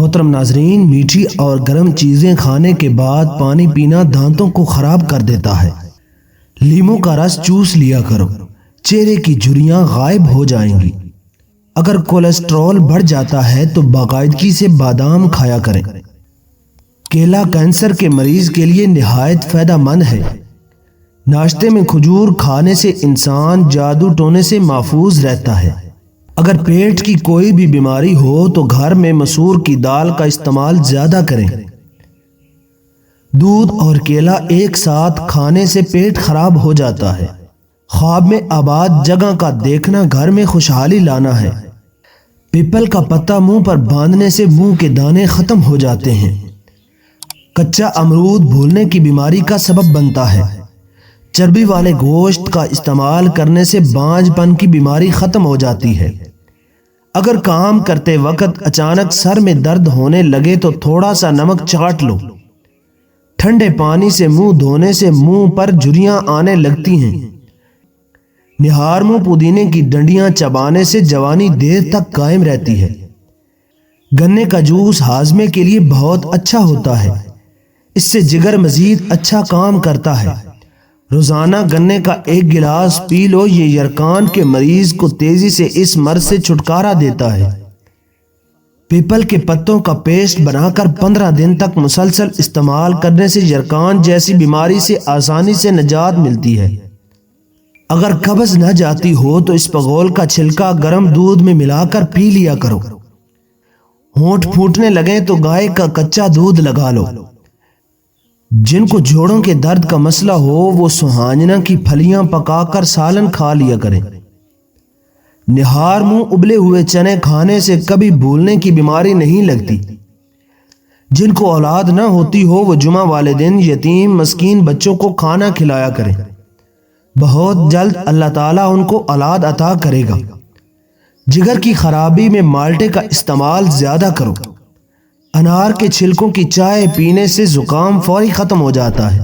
محترم ناظرین، میٹھی اور گرم چیزیں کھانے کے بعد پانی پینا دانتوں کو خراب کر دیتا ہے۔ لیموں کا رس چوس لیا کرو، چہرے کی جھریاں غائب ہو جائیں گی۔ اگر کولیسٹرول بڑھ جاتا ہے تو باقاعدگی سے بادام کھایا کریں۔ کیلا کینسر کے مریض کے لیے نہایت فائدہ مند ہے۔ ناشتے میں کھجور کھانے سے انسان جادو ٹونے سے محفوظ رہتا ہے۔ اگر پیٹ کی کوئی بھی بیماری ہو تو گھر میں مسور کی دال کا استعمال زیادہ کریں۔ دودھ اور کیلا ایک ساتھ کھانے سے پیٹ خراب ہو جاتا ہے۔ خواب میں آباد جگہ کا دیکھنا گھر میں خوشحالی لانا ہے۔ پیپل کا پتا منہ پر باندھنے سے منہ کے دانے ختم ہو جاتے ہیں۔ کچا امرود بھولنے کی بیماری کا سبب بنتا ہے۔ چربی والے گوشت کا استعمال کرنے سے بانجھ پن کی بیماری ختم ہو جاتی ہے۔ اگر کام کرتے وقت اچانک سر میں درد ہونے لگے تو تھوڑا سا نمک چاٹ لو۔ ٹھنڈے پانی سے منہ دھونے سے منہ پر جھریاں آنے لگتی ہیں۔ نہار منہ پودینے کی ڈنڈیاں چبانے سے جوانی دیر تک قائم رہتی ہے۔ گنے کا جوس ہاضمے کے لیے بہت اچھا ہوتا ہے۔ اس سے جگر مزید اچھا کام کرتا ہے۔ روزانہ گنے کا ایک گلاس پی لو، یہ یرقان کے مریض کو تیزی سے اس مرض سے چھٹکارا دیتا ہے۔ پیپل کے پتوں کا پیسٹ بنا کر 15 دن تک مسلسل استعمال کرنے سے یرقان جیسی بیماری سے آسانی سے نجات ملتی ہے۔ اگر قبض نہ جاتی ہو تو اسپغول کا چھلکا گرم دودھ میں ملا کر پی لیا کرو۔ ہونٹ پھوٹنے لگیں تو گائے کا کچا دودھ لگا لو۔ جن کو جوڑوں کے درد کا مسئلہ ہو وہ سہانجنا کی پھلیاں پکا کر سالن کھا لیا کریں۔ نہار منہ ابلے ہوئے چنے کھانے سے کبھی بھولنے کی بیماری نہیں لگتی۔ جن کو اولاد نہ ہوتی ہو وہ جمعہ والے دن یتیم مسکین بچوں کو کھانا کھلایا کریں۔ بہت جلد اللہ تعالیٰ ان کو اولاد عطا کرے گا۔ جگر کی خرابی میں مالٹے کا استعمال زیادہ کرو۔ انار کے چھلکوں کی چائے پینے سے زکام فوری ختم ہو جاتا ہے۔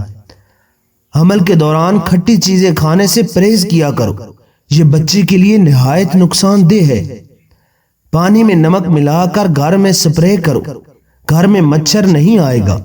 حمل کے دوران کھٹی چیزیں کھانے سے پرہیز کیا کرو، یہ بچے کے لیے نہایت نقصان دہ ہے۔ پانی میں نمک ملا کر گھر میں سپرے کرو، گھر میں مچھر نہیں آئے گا۔